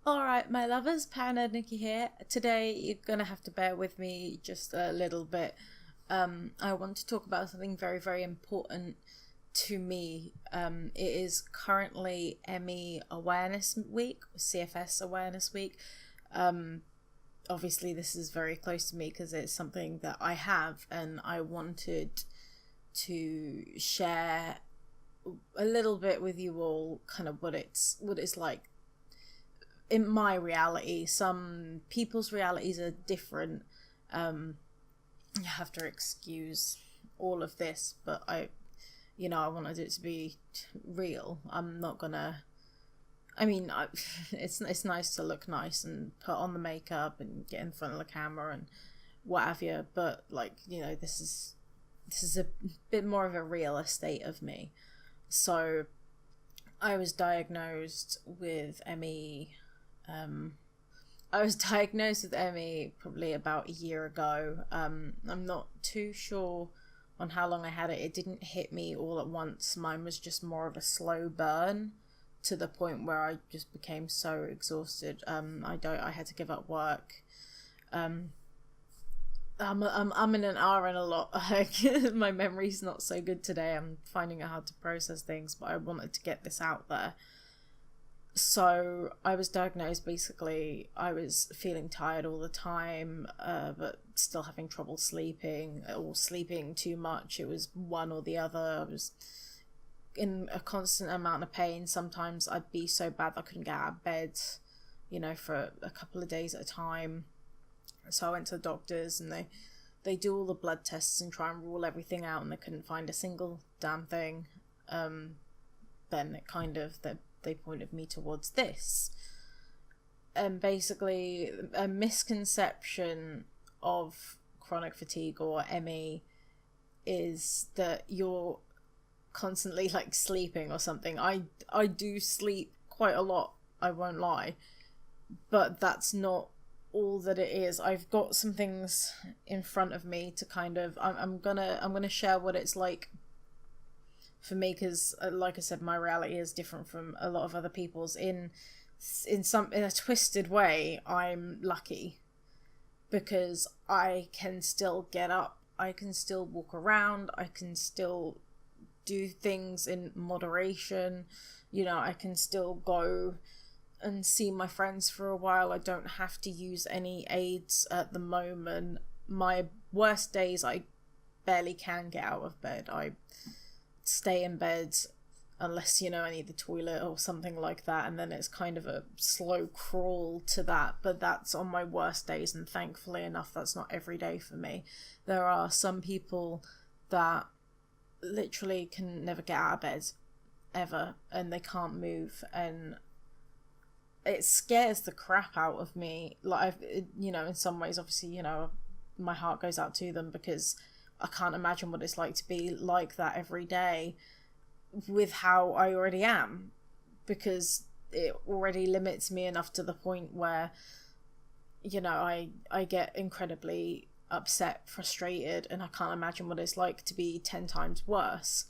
Alright, my lovers, paranerdnicky here. Today you're gonna have to bear with me just a little bit. I want to talk about something very, very important to me. It is currently M.E Awareness Week, CFS Awareness Week. Obviously this is very close to me because it's something that I have, and I wanted to share a little bit with you all kind of what it's like in my reality. Some people's realities are different. You have to excuse all of this, but I wanted it to be real. I'm not gonna. I mean, it's nice to look nice and put on the makeup and get in front of the camera and what have you, but this is a bit more of a real estate of me. So I was diagnosed with ME. I was diagnosed with ME probably about a year ago. I'm not too sure on how long I had it. It didn't hit me all at once. Mine was just more of a slow burn to the point where I just became so exhausted. I had to give up work. I'm in an R and a lot. My memory's not so good today. I'm finding it hard to process things, but I wanted to get this out there. So I was diagnosed, basically I was feeling tired all the time, but still having trouble sleeping, or sleeping too much. It was one or the other. I was in a constant amount of pain. Sometimes I'd be so bad that I couldn't get out of bed, for a couple of days at a time. So I went to the doctors, and they do all the blood tests and try and rule everything out, and they couldn't find a single damn thing. Then it kind of, they pointed me towards this. And basically, a misconception of chronic fatigue or ME is that you're constantly sleeping or something. I do sleep quite a lot, I won't lie, but that's not all that it is. I've got some things in front of me to kind of, I'm gonna share what it's like for me, because like I said, my reality is different from a lot of other people's. In a twisted way, I'm lucky because I can still get up, I can still walk around, I can still do things in moderation. I can still go and see my friends for a while. I don't have to use any aids at the moment. My worst days, I barely can get out of bed. I stay in bed unless I need the toilet or something like that, and then it's kind of a slow crawl to that. But that's on my worst days, and thankfully enough, that's not every day for me. There are some people that literally can never get out of bed ever, and they can't move, and it scares the crap out of me. In some ways, obviously, my heart goes out to them, because I can't imagine what it's like to be like that every day with how I already am, because it already limits me enough to the point where, I get incredibly upset, frustrated, and I can't imagine what it's like to be 10 times worse.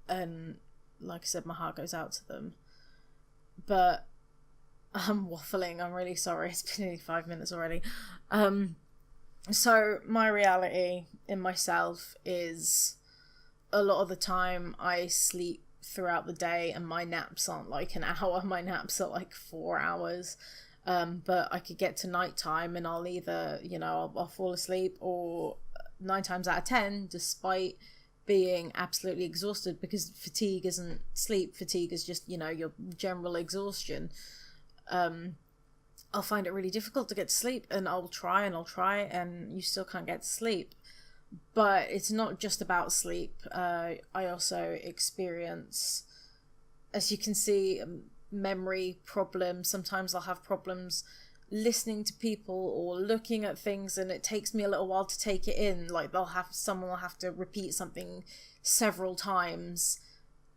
And like I said, my heart goes out to them. But I'm waffling, I'm really sorry, it's been nearly 5 minutes already. So my reality in myself is, a lot of the time I sleep throughout the day, and my naps aren't like an hour, my naps are 4 hours. But I could get to nighttime and I'll either, I'll fall asleep, or 9 times out of 10, despite being absolutely exhausted, because fatigue isn't sleep, fatigue is just, your general exhaustion. I'll find it really difficult to get to sleep, and I'll try and you still can't get to sleep. But it's not just about sleep. I also experience, as you can see, memory problems. Sometimes I'll have problems listening to people or looking at things, and it takes me a little while to take it in. Someone will have to repeat something several times,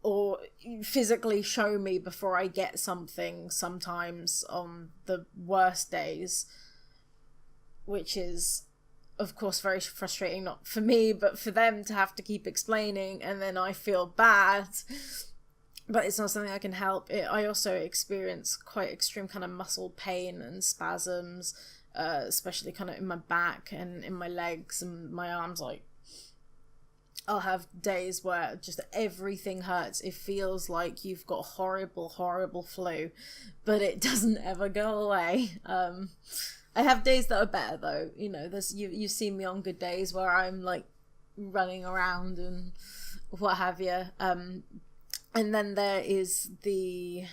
or physically show me before I get something, sometimes on the worst days, which is of course very frustrating, not for me but for them to have to keep explaining, and then I feel bad but it's not something I can help. I also experience quite extreme kind of muscle pain and spasms, especially kind of in my back and in my legs and my arms. Like, I'll have days where just everything hurts. It feels like you've got horrible, horrible flu, but it doesn't ever go away. I have days that are better though. You know, you've seen me on good days where I'm like running around and what have you. And then there is the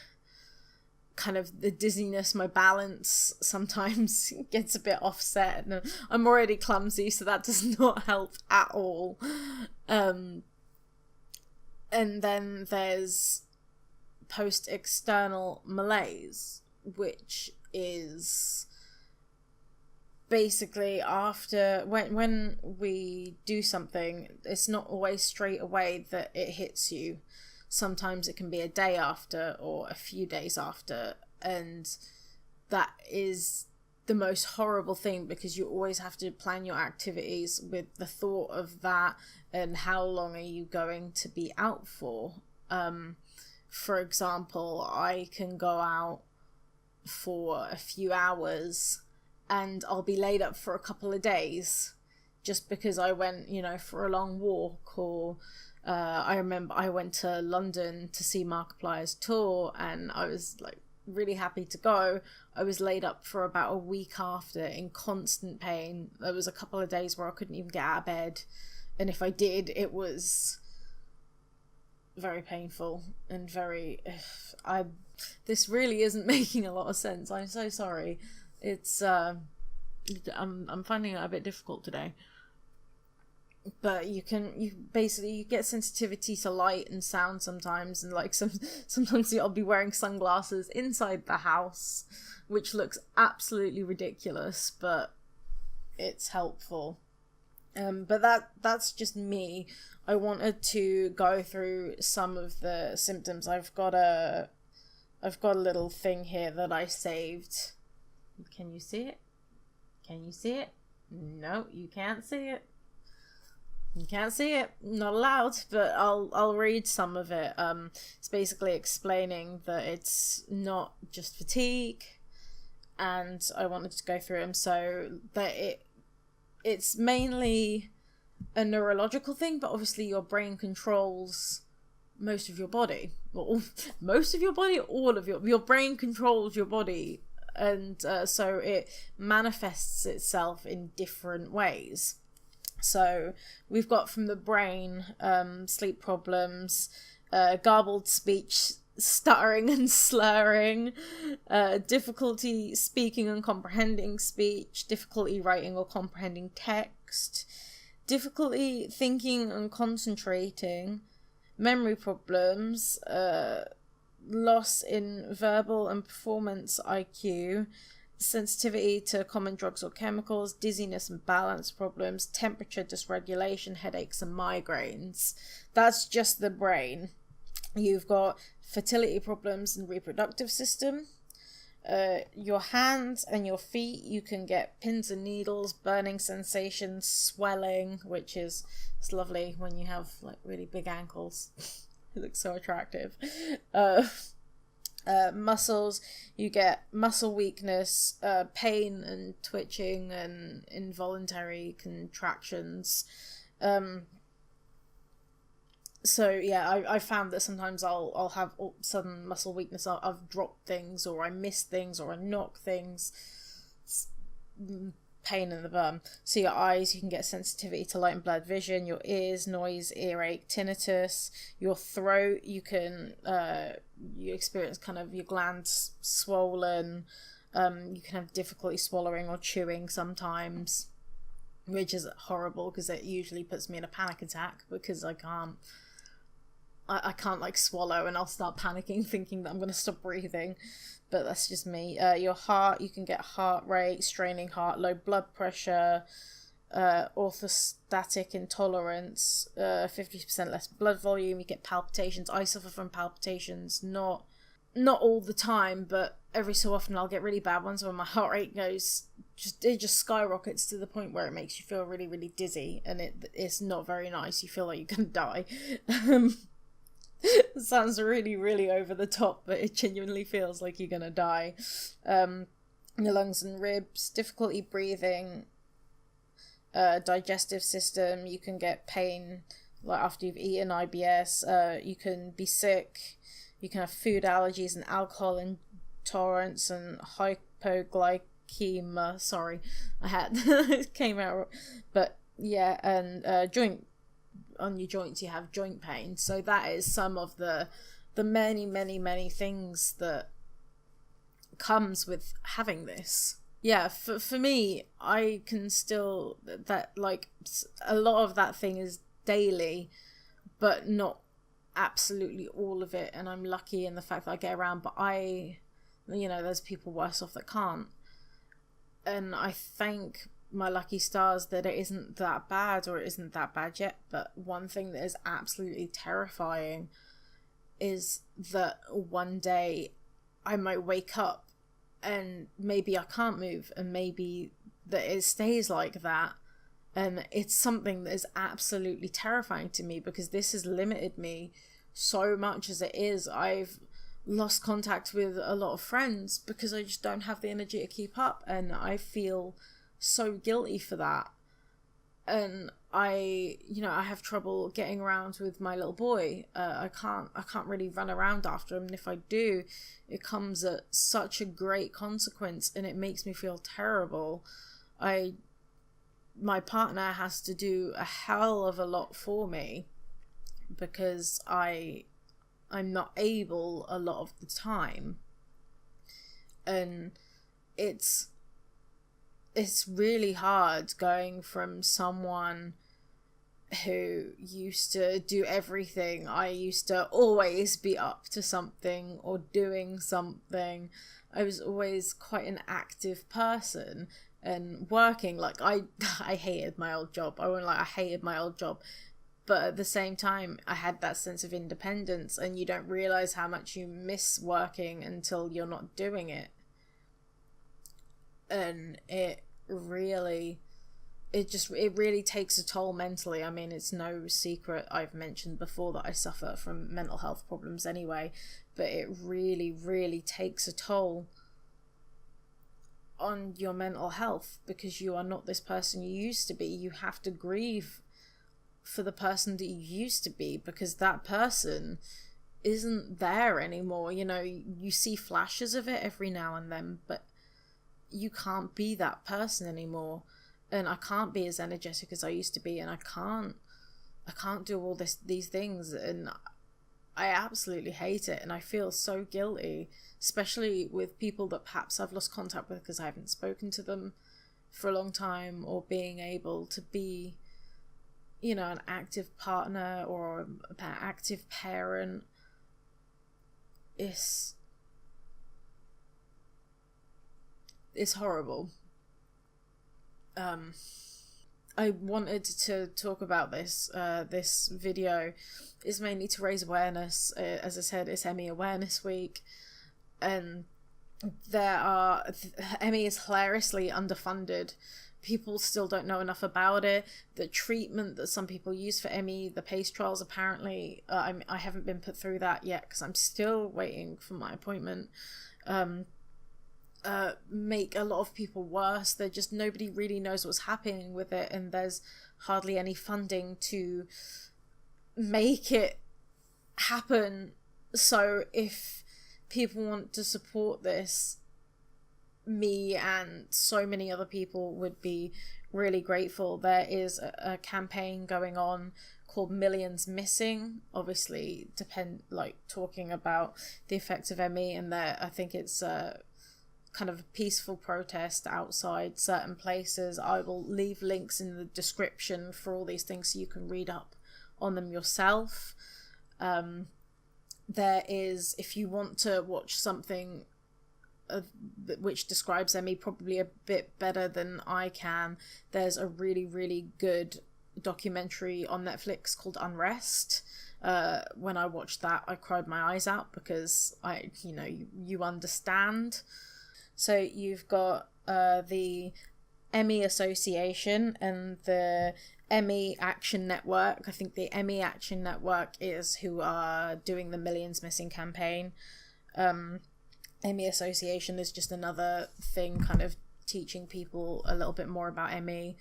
kind of the dizziness. My balance sometimes gets a bit offset, and I'm already clumsy, so that does not help at all. And then there's post-external malaise, which is basically after when we do something, it's not always straight away that it hits you. Sometimes it can be a day after or a few days after, and that is the most horrible thing, because you always have to plan your activities with the thought of that and how long are you going to be out for. For example, I can go out for a few hours and I'll be laid up for a couple of days just because I went, for a long walk, or I remember I went to London to see Markiplier's tour and I was like really happy to go. I was laid up for about a week after in constant pain. There was a couple of days where I couldn't even get out of bed, and if I did, it was very painful and very this really isn't making a lot of sense. I'm so sorry. It's I'm finding it a bit difficult today. But you get sensitivity to light and sound sometimes, and like sometimes I'll be wearing sunglasses inside the house, which looks absolutely ridiculous, but it's helpful. But that's just me. I wanted to go through some of the symptoms. I've got a little thing here that I saved. Can you see it? Can you see it? No, you can't see it. You can't see it, not allowed, but I'll read some of it. It's basically explaining that it's not just fatigue, and I wanted to go through them so that it's mainly a neurological thing, but obviously your brain controls most of your body. Well, most of your body, all of your brain controls your body, and so it manifests itself in different ways. So we've got from the brain, sleep problems, garbled speech, stuttering and slurring, difficulty speaking and comprehending speech, difficulty writing or comprehending text, difficulty thinking and concentrating, memory problems, loss in verbal and performance IQ, sensitivity to common drugs or chemicals, dizziness and balance problems, temperature dysregulation, headaches and migraines. That's just the brain. You've got fertility problems and reproductive system. Your hands and your feet, you can get pins and needles, burning sensations, swelling, which is it's lovely when you have like really big ankles. It looks so attractive. Muscles, you get muscle weakness, pain and twitching and involuntary contractions. So yeah, I found that sometimes I'll have sudden muscle weakness. I've dropped things, or I miss things, or I knock things. It's pain in the bum. So your eyes, you can get sensitivity to light and blurred vision. Your ears, noise, earache, tinnitus. Your throat, you can you experience kind of your glands swollen. You can have difficulty swallowing or chewing sometimes, which is horrible because it usually puts me in a panic attack because I can't like swallow and I'll start panicking thinking that I'm going to stop breathing. But that's just me. Your heart, you can get heart rate, straining heart, low blood pressure, orthostatic intolerance, 50% less blood volume. You get palpitations. I suffer from palpitations, not all the time, but every so often I'll get really bad ones when my heart rate just skyrockets to the point where it makes you feel really, really dizzy, and it's not very nice. You feel like you're gonna die. It sounds really, really over the top, but it genuinely feels like you're gonna die. Your lungs and ribs, difficulty breathing, digestive system, you can get pain like after you've eaten, IBS, you can be sick, you can have food allergies and alcohol intolerance and hypoglycemia. Sorry, I had it came out, but yeah, and on your joints you have joint pain. So that is some of the many things that comes with having this. Yeah, for me, I can still, that like a lot of that thing is daily, but not absolutely all of it, and I'm lucky in the fact that I get around, but there's people worse off that can't, and I thank my lucky stars that it isn't that bad, or it isn't that bad yet. But one thing that is absolutely terrifying is that one day I might wake up and maybe I can't move, and maybe that it stays like that. And it's something that is absolutely terrifying to me, because this has limited me so much as it is. I've lost contact with a lot of friends because I just don't have the energy to keep up, and I feel so guilty for that. And I have trouble getting around with my little boy. I can't really run around after him, and if I do, it comes at such a great consequence, and it makes me feel terrible. My partner has to do a hell of a lot for me, because I'm not able a lot of the time, and it's really hard going from someone who used to do everything. I used to always be up to something or doing something. I was always quite an active person and working. Like I hated my old job. I hated my old job. But at the same time, I had that sense of independence, and you don't realize how much you miss working until you're not doing it. And it really takes a toll mentally. I mean, it's no secret, I've mentioned before that I suffer from mental health problems anyway, but it really takes a toll on your mental health, because you are not this person you used to be. You have to grieve for the person that you used to be, because that person isn't there anymore. You see flashes of it every now and then, but you can't be that person anymore. And I can't be as energetic as I used to be, and I can't do all these things, and I absolutely hate it, and I feel so guilty, especially with people that perhaps I've lost contact with because I haven't spoken to them for a long time, or being able to be an active partner or an active parent. It's horrible. I wanted to talk about this. This video is mainly to raise awareness. As I said, it's M.E Awareness Week, and M.E is hilariously underfunded. People still don't know enough about it. The treatment that some people use for M.E, the PACE trials, apparently, I haven't been put through that yet because I'm still waiting for my appointment. Make a lot of people worse. Nobody really knows what's happening with it, and there's hardly any funding to make it happen. So if people want to support this, me and so many other people would be really grateful. There is a campaign going on called Millions Missing, obviously talking about the effects of ME, and I think it's kind of a peaceful protest outside certain places. I will leave links in the description for all these things so you can read up on them yourself. There is, if you want to watch something which describes ME probably a bit better than I can, there's a really good documentary on Netflix called Unrest. When I watched that, I cried my eyes out, because you understand. So you've got the ME Association and the M.E Action Network. I think the M.E Action Network is who are doing the Millions Missing campaign. M.E Association is just another thing kind of teaching people a little bit more about M.E.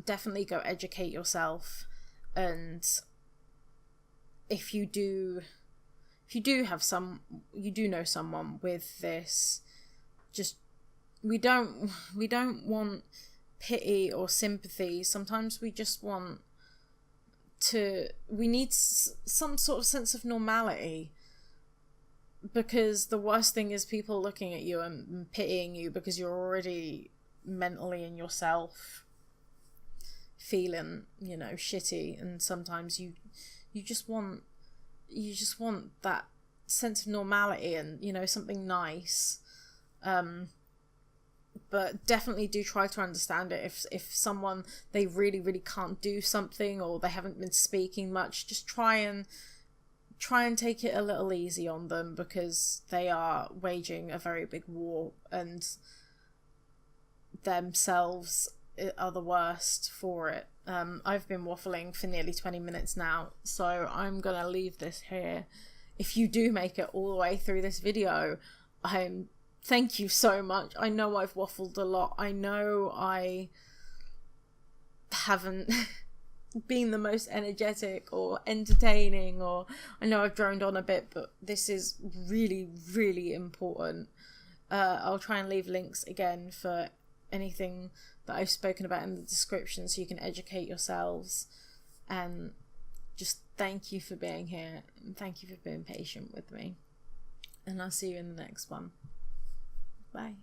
Definitely go educate yourself, and if you do know someone with this, just we don't want pity or sympathy. Sometimes we just we need some sort of sense of normality, because the worst thing is people looking at you and pitying you because you're already mentally in yourself feeling, shitty, and sometimes you just want that sense of normality and something nice. But definitely do try to understand it. If someone, they really can't do something, or they haven't been speaking much, just try and take it a little easy on them, because they are waging a very big war, and themselves are the worst for it. I've been waffling for nearly 20 minutes now, so I'm gonna leave this here. If you do make it all the way through this video, thank you so much. I know I've waffled a lot. I know I haven't been the most energetic or entertaining, or I know I've droned on a bit, but this is really important. I'll try and leave links again for anything that I've spoken about in the description, so you can educate yourselves. And just thank you for being here, and thank you for being patient with me, and I'll see you in the next one. Bye.